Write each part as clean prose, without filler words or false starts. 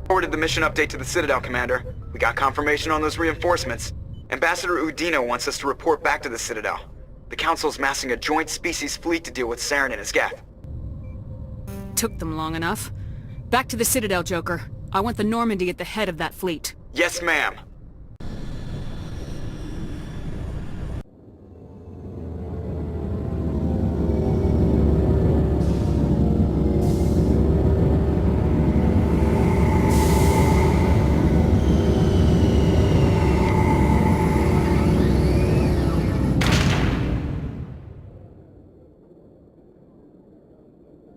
Forwarded the mission update to the Citadel, Commander. We got confirmation on those reinforcements. Ambassador Udina wants us to report back to the Citadel. The Council's massing a joint species fleet to deal with Saren and his Geth. Took them long enough. Back to the Citadel, Joker. I want the Normandy at the head of that fleet. Yes, ma'am.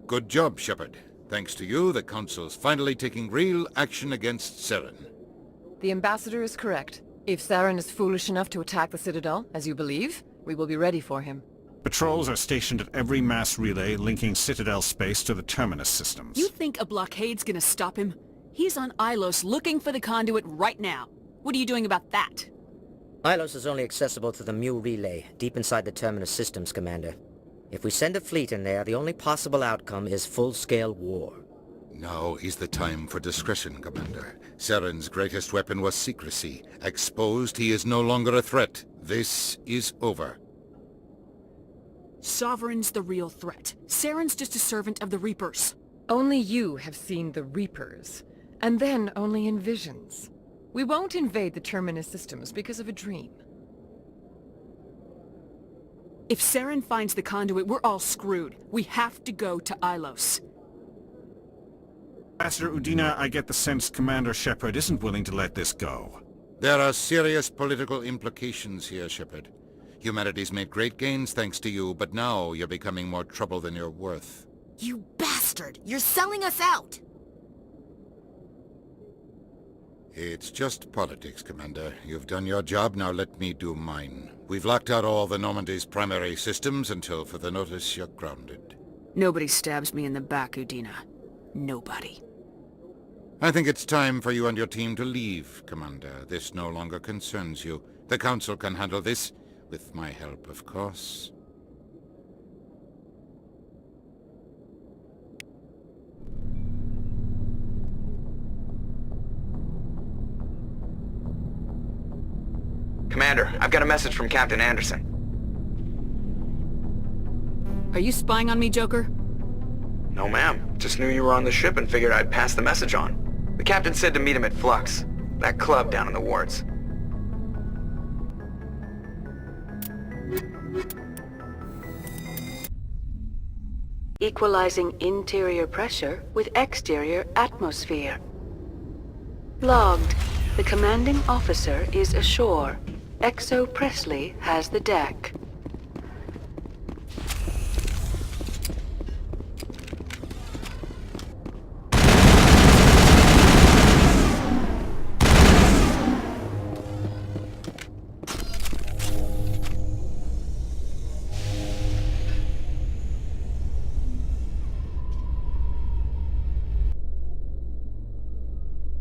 Good job, Shepard. Thanks to you, the Council's finally taking real action against Saren. The Ambassador is correct. If Saren is foolish enough to attack the Citadel, as you believe, we will be ready for him. Patrols are stationed at every mass relay linking Citadel space to the Terminus systems. You think a blockade's gonna stop him? He's on Ilos looking for the conduit right now. What are you doing about that? Ilos is only accessible to the Mu relay, deep inside the Terminus systems, Commander. If we send a fleet in there, the only possible outcome is full-scale war. Now is the time for discretion, Commander. Saren's greatest weapon was secrecy. Exposed, he is no longer a threat. This is over. Sovereign's the real threat. Saren's just a servant of the Reapers. Only you have seen the Reapers, and then only in visions. We won't invade the Terminus systems because of a dream. If Saren finds the conduit, we're all screwed. We have to go to Ilos. Ambassador Udina, I get the sense Commander Shepard isn't willing to let this go. There are serious political implications here, Shepard. Humanity's made great gains thanks to you, but now you're becoming more trouble than you're worth. You bastard! You're selling us out! It's just politics, Commander. You've done your job, now let me do mine. We've locked out all the Normandy's primary systems until further notice you're grounded. Nobody stabs me in the back, Udina. Nobody. I think it's time for you and your team to leave, Commander. This no longer concerns you. The Council can handle this, with my help, of course. Commander, I've got a message from Captain Anderson. Are you spying on me, Joker? No, ma'am. Just knew you were on the ship and figured I'd pass the message on. The captain said to meet him at Flux, that club down in the wards. Equalizing interior pressure with exterior atmosphere. Logged. The commanding officer is ashore. Exo Presley has the deck.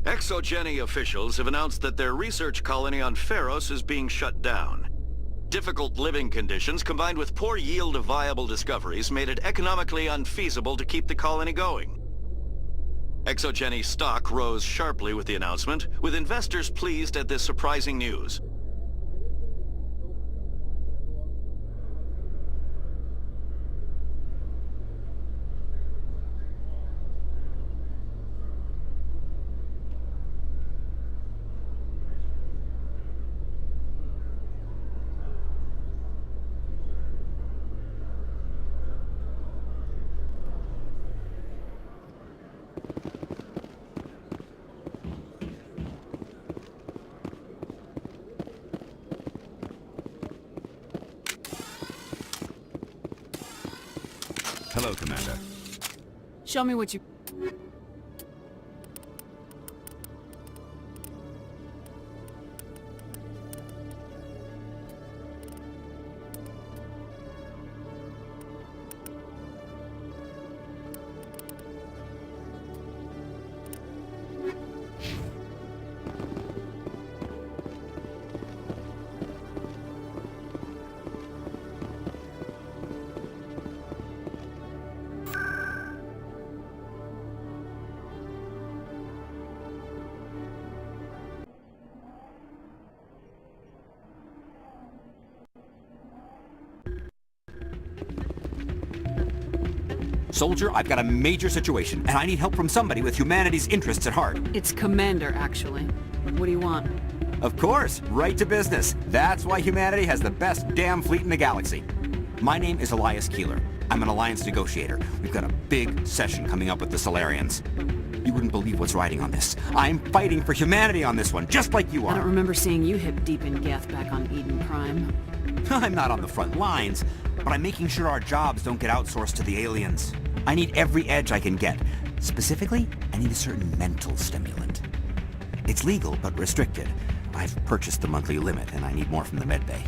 ExoGeni officials have announced that their research colony on Feros is being shut down. Difficult living conditions combined with poor yield of viable discoveries made it economically unfeasible to keep the colony going. ExoGeni stock rose sharply with the announcement, with investors pleased at this surprising news. Hello, Commander. Show me what you... Soldier, I've got a major situation, and I need help from somebody with humanity's interests at heart. It's Commander, actually. What do you want? Of course, right to business. That's why humanity has the best damn fleet in the galaxy. My name is Elias Keeler. I'm an Alliance negotiator. We've got a big session coming up with the Solarians. You wouldn't believe what's riding on this. I'm fighting for humanity on this one, just like you I are. don't remember seeing you hip deep in Geth back on Eden Prime. I'm not on the front lines, but I'm making sure our jobs don't get outsourced to the aliens. I need every edge I can get. Specifically, I need a certain mental stimulant. It's legal, but restricted. I've purchased the monthly limit, and I need more from the medbay.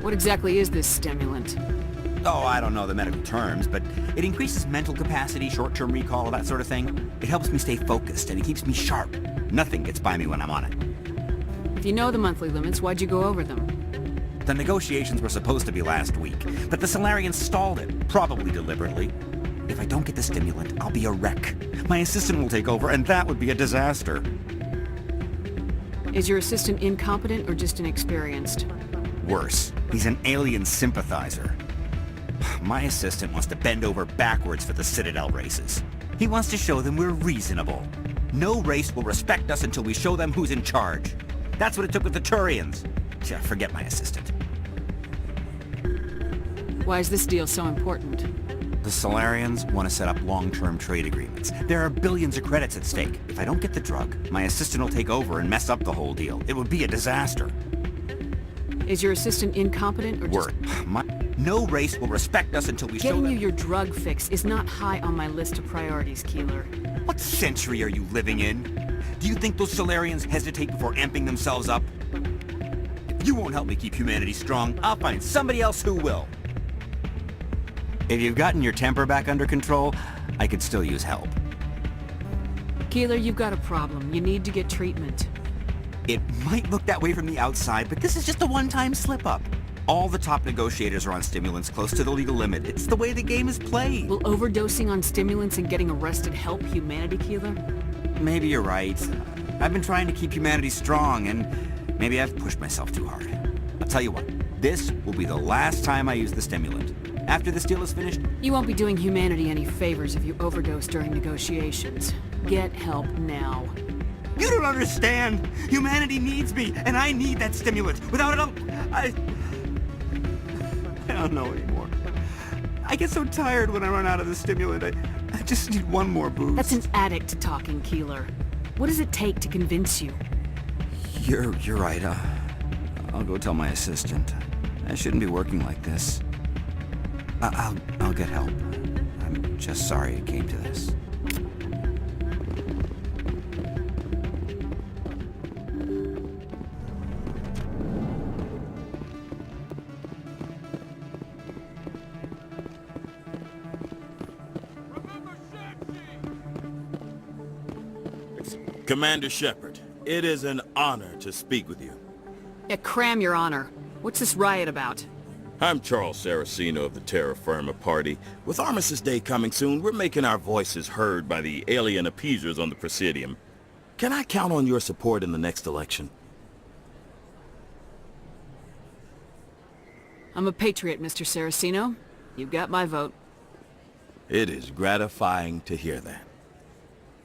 What exactly is this stimulant? Oh, I don't know the medical terms, but it increases mental capacity, short-term recall, that sort of thing. It helps me stay focused, and it keeps me sharp. Nothing gets by me when I'm on it. If you know the monthly limits, why'd you go over them? The negotiations were supposed to be last week, but the Solarians stalled it, probably deliberately. If I don't get the stimulant, I'll be a wreck. My assistant will take over, and that would be a disaster. Is your assistant incompetent or just inexperienced? Worse, he's an alien sympathizer. My assistant wants to bend over backwards for the Citadel races. He wants to show them we're reasonable. No race will respect us until we show them who's in charge. That's what it took with the Turians. Yeah, forget my assistant. Why is this deal so important? The Solarians want to set up long-term trade agreements. There are billions of credits at stake. If I don't get the drug, my assistant will take over and mess up the whole deal. It would be a disaster. Is your assistant incompetent or just... No race will respect us until we show them... Getting you your drug fix is not high on my list of priorities, Keeler. What century are you living in? Do you think those Solarians hesitate before amping themselves up? If you won't help me keep humanity strong, I'll find somebody else who will. If you've gotten your temper back under control, I could still use help. Keeler, you've got a problem. You need to get treatment. It might look that way from the outside, but this is just a one-time slip-up. All the top negotiators are on stimulants close to the legal limit. It's the way the game is played. Will overdosing on stimulants and getting arrested help humanity, Keeler? Maybe you're right. I've been trying to keep humanity strong, and maybe I've pushed myself too hard. I'll tell you what, this will be the last time I use the stimulant. After this deal is finished... You won't be doing humanity any favors if you overdose during negotiations. Get help now. You don't understand! Humanity needs me, and I need that stimulant. Without it, I don't know anymore. I get so tired when I run out of the stimulant. I just need one more boost. That's an addict talking, Keeler. What does it take to convince you? You're right. I'll go tell my assistant. I shouldn't be working like this. I'll get help. I'm just sorry it came to this. Commander Shepard, it is an honor to speak with you. Yeah, cram your honor. What's this riot about? I'm Charles Saraceno of the Terra Firma Party. With Armistice Day coming soon, we're making our voices heard by the alien appeasers on the Presidium. Can I count on your support in the next election? I'm a patriot, Mr. Saraceno. You've got my vote. It is gratifying to hear that.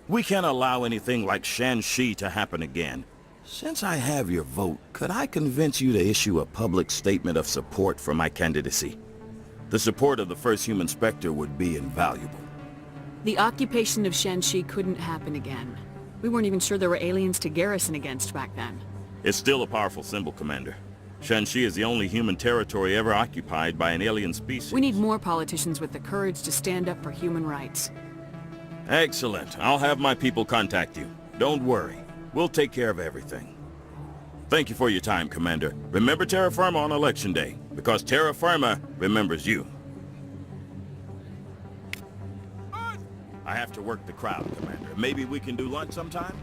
We can't allow anything like Shanxi to happen again. Since I have your vote, could I convince you to issue a public statement of support for my candidacy? The support of the first human Spectre would be invaluable. The occupation of Shanxi couldn't happen again. We weren't even sure there were aliens to garrison against back then. It's still a powerful symbol, Commander. Shanxi is the only human territory ever occupied by an alien species. We need more politicians with the courage to stand up for human rights. Excellent. I'll have my people contact you. Don't worry. We'll take care of everything. Thank you for your time, Commander. Remember Terra Firma on Election Day, because Terra Firma remembers you. I have to work the crowd, Commander. Maybe we can do lunch sometime?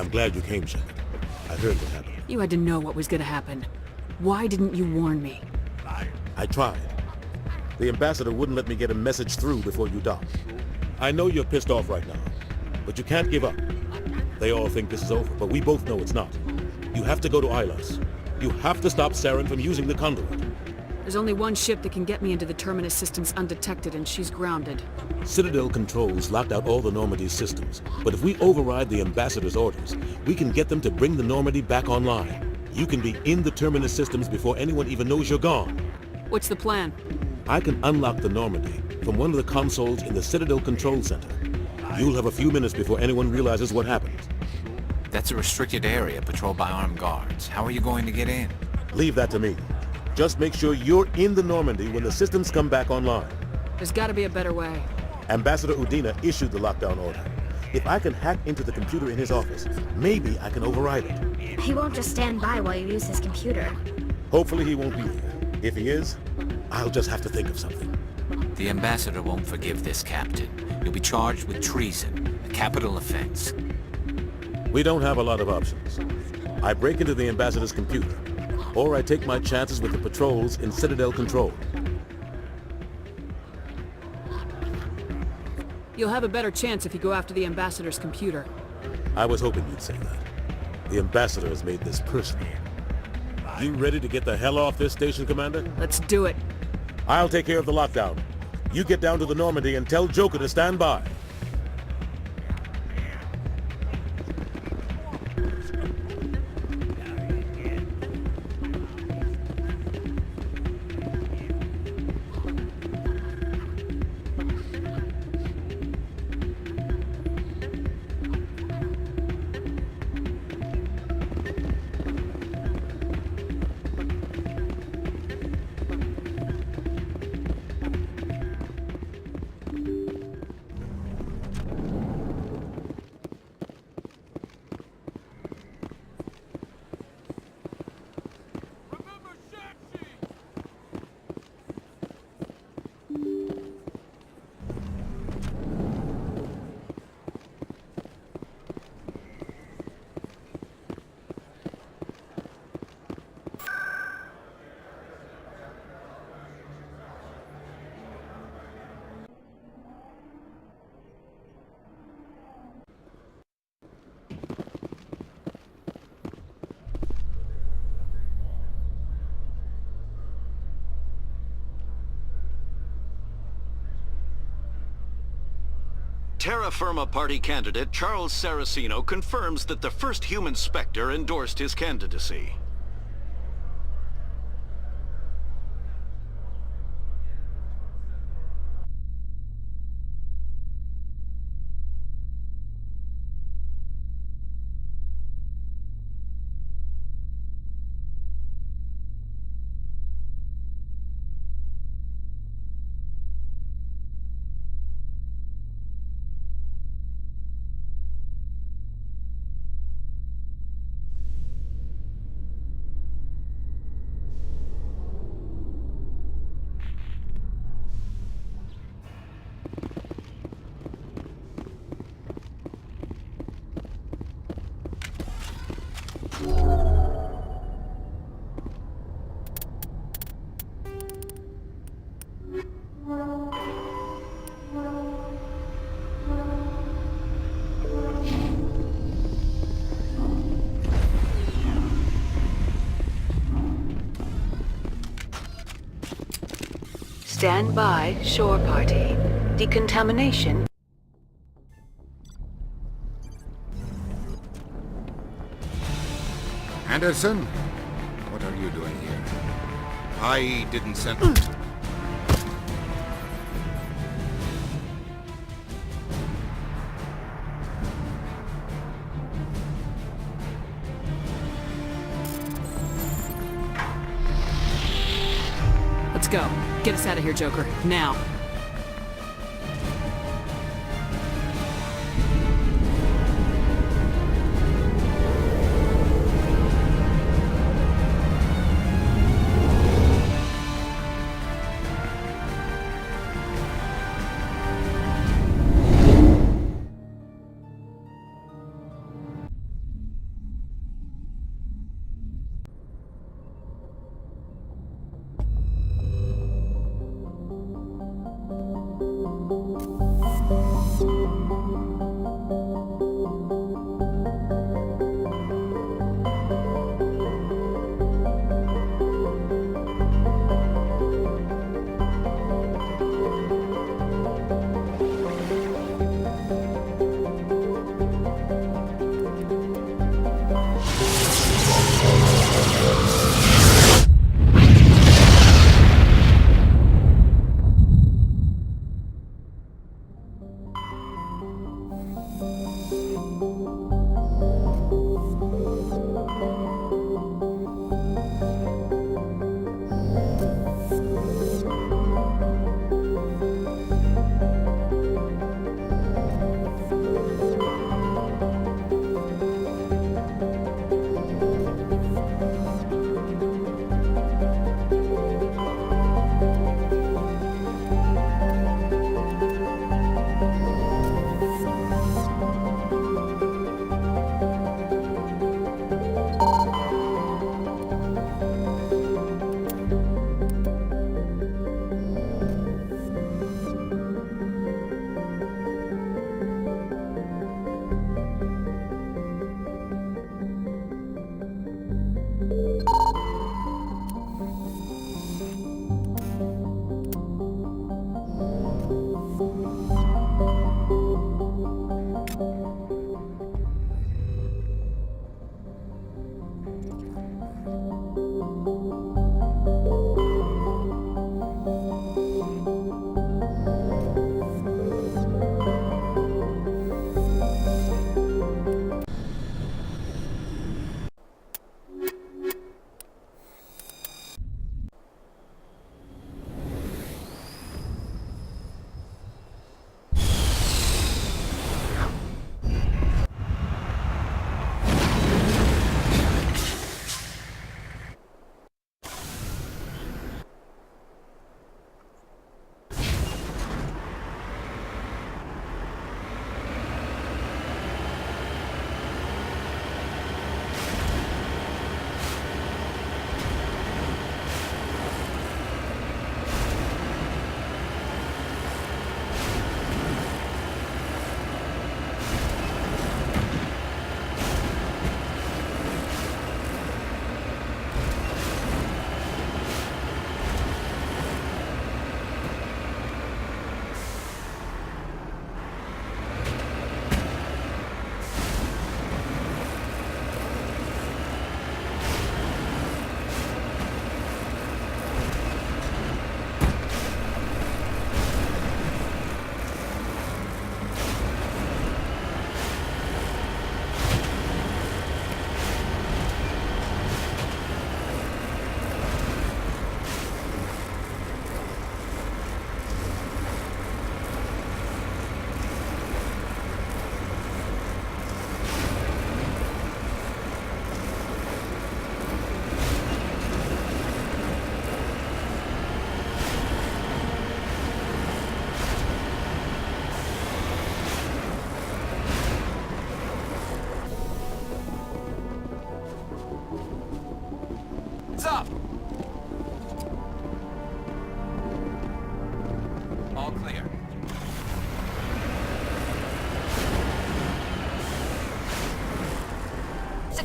I'm glad you came, Shepard. I heard what happened. You had to know what was gonna happen. Why didn't you warn me? I tried. The ambassador wouldn't let me get a message through before you docked. I know you're pissed off right now, but you can't give up. They all think this is over, but we both know it's not. You have to go to Ilos. You have to stop Saren from using the conduit. There's only one ship that can get me into the Terminus systems undetected, and she's grounded. Citadel controls locked out all the Normandy's systems, but if we override the ambassador's orders, we can get them to bring the Normandy back online. You can be in the Terminus systems before anyone even knows you're gone. What's the plan? I can unlock the Normandy from one of the consoles in the Citadel Control Center. You'll have a few minutes before anyone realizes what happened. That's a restricted area patrolled by armed guards. How are you going to get in? Leave that to me. Just make sure you're in the Normandy when the systems come back online. There's gotta be a better way. Ambassador Udina issued the lockdown order. If I can hack into the computer in his office, maybe I can override it. He won't just stand by while you use his computer. Hopefully he won't be here. If he is, I'll just have to think of something. The ambassador won't forgive this, Captain. You'll be charged with treason, a capital offense. We don't have a lot of options. I break into the ambassador's computer, or I take my chances with the patrols in Citadel Control. You'll have a better chance if you go after the ambassador's computer. I was hoping you'd say that. The ambassador has made this personal. You ready to get the hell off this station, Commander? Let's do it. I'll take care of the lockdown. You get down to the Normandy and tell Joker to stand by. Terra Firma Party candidate Charles Saraceno confirms that the first human Spectre endorsed his candidacy. Stand by, shore party. Decontamination. Anderson? What are you doing here? I didn't send... Let's go. Get us out of here, Joker. Now.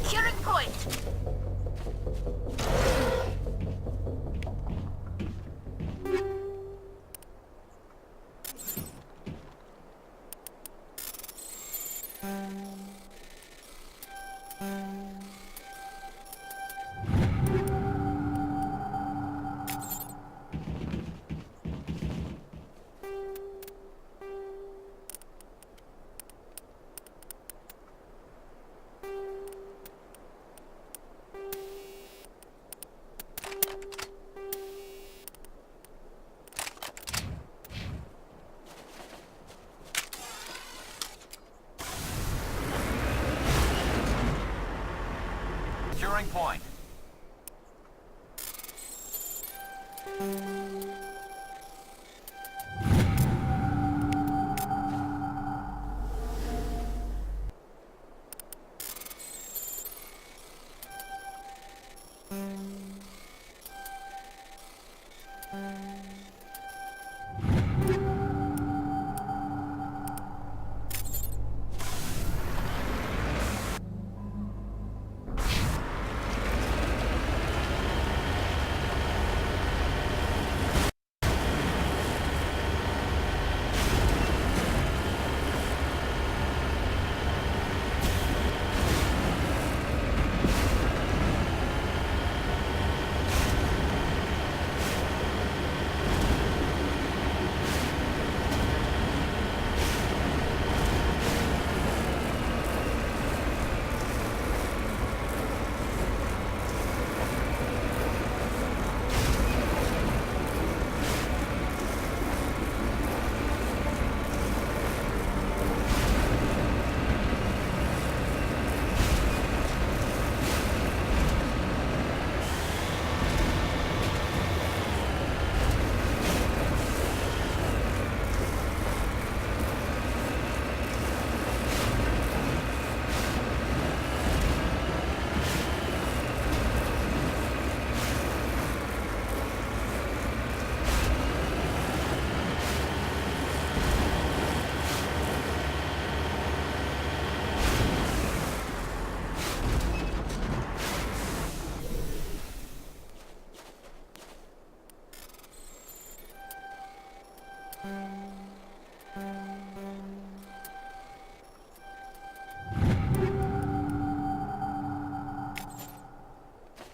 Securing point. Securing point.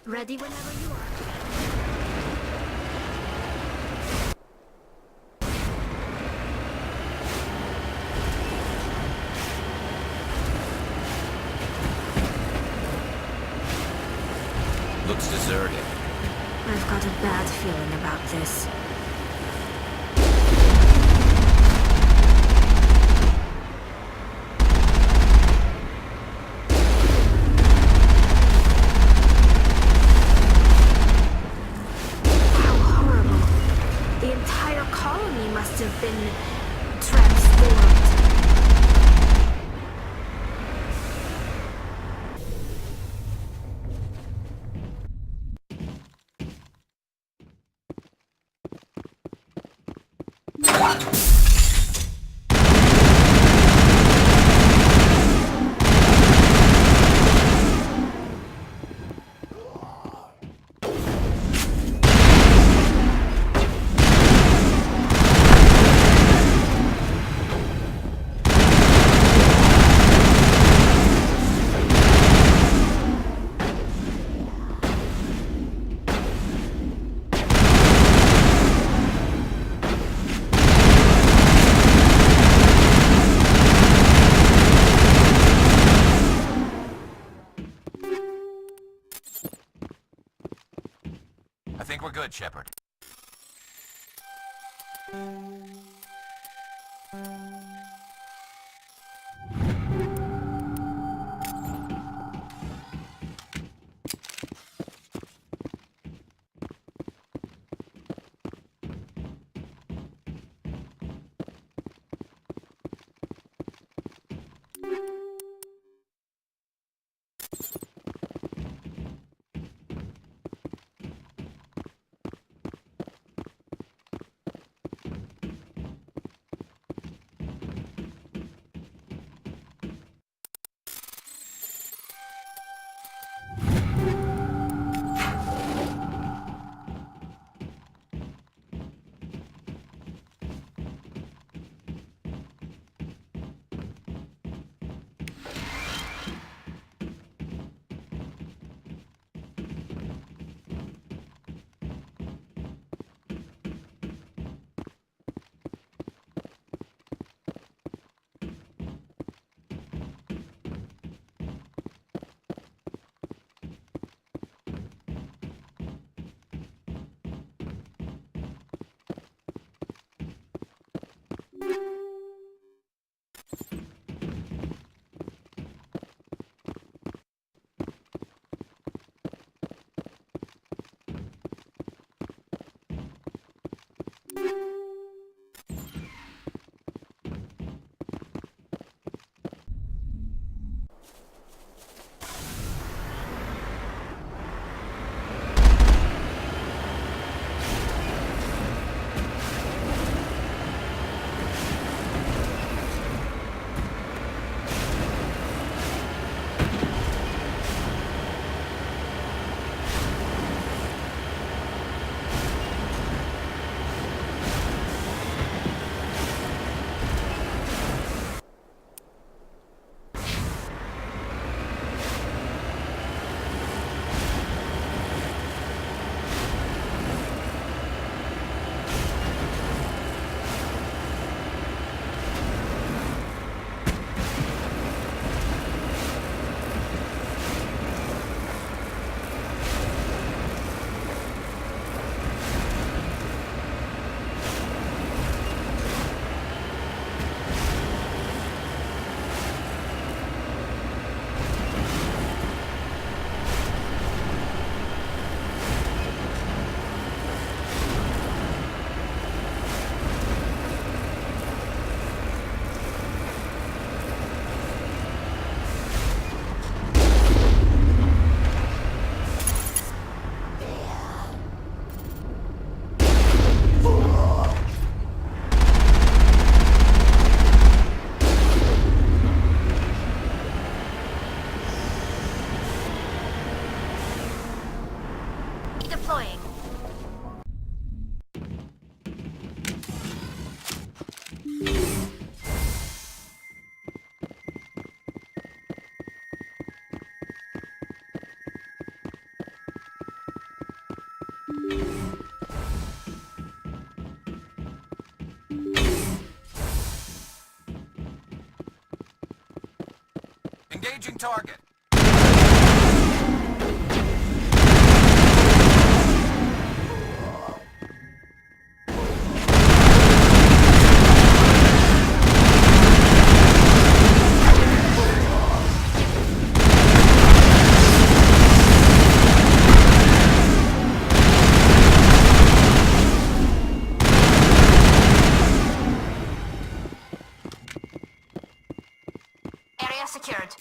Ready whenever you are. Looks deserted. I've got a bad feeling about this. How horrible. The entire colony must have been transformed. I think we're good, Shepard. Engaging target. Area secured.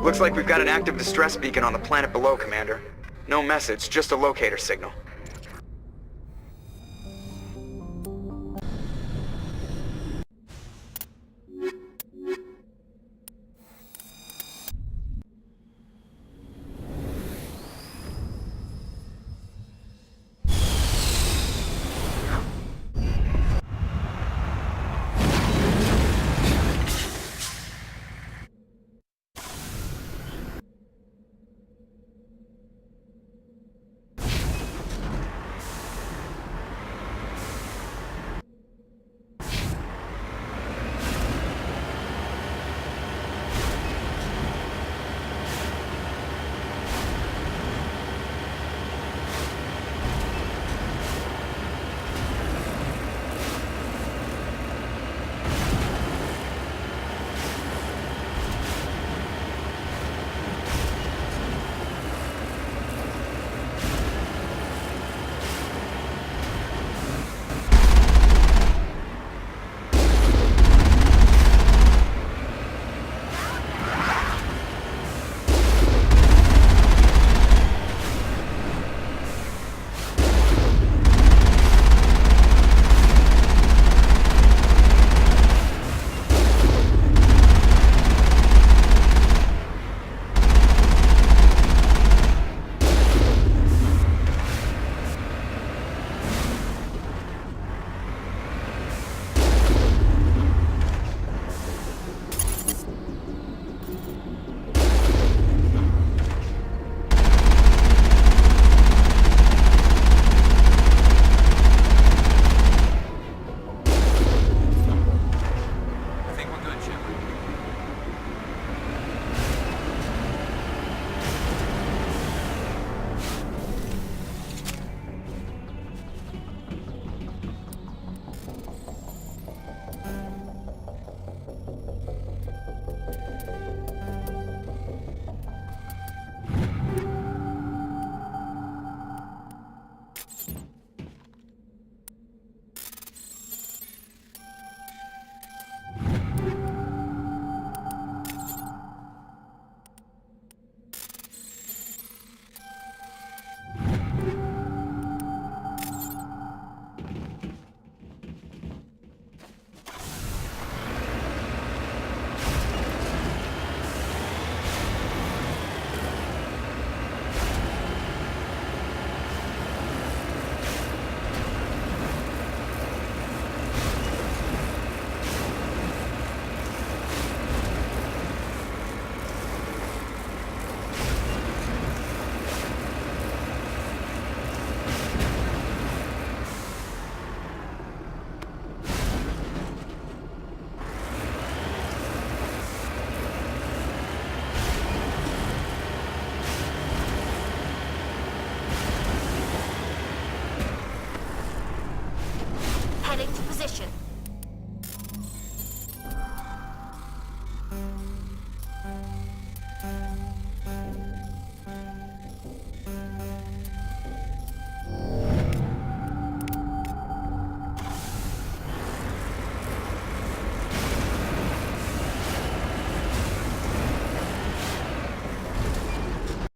Looks like we've got an active distress beacon on the planet below, Commander. No message, just a locator signal.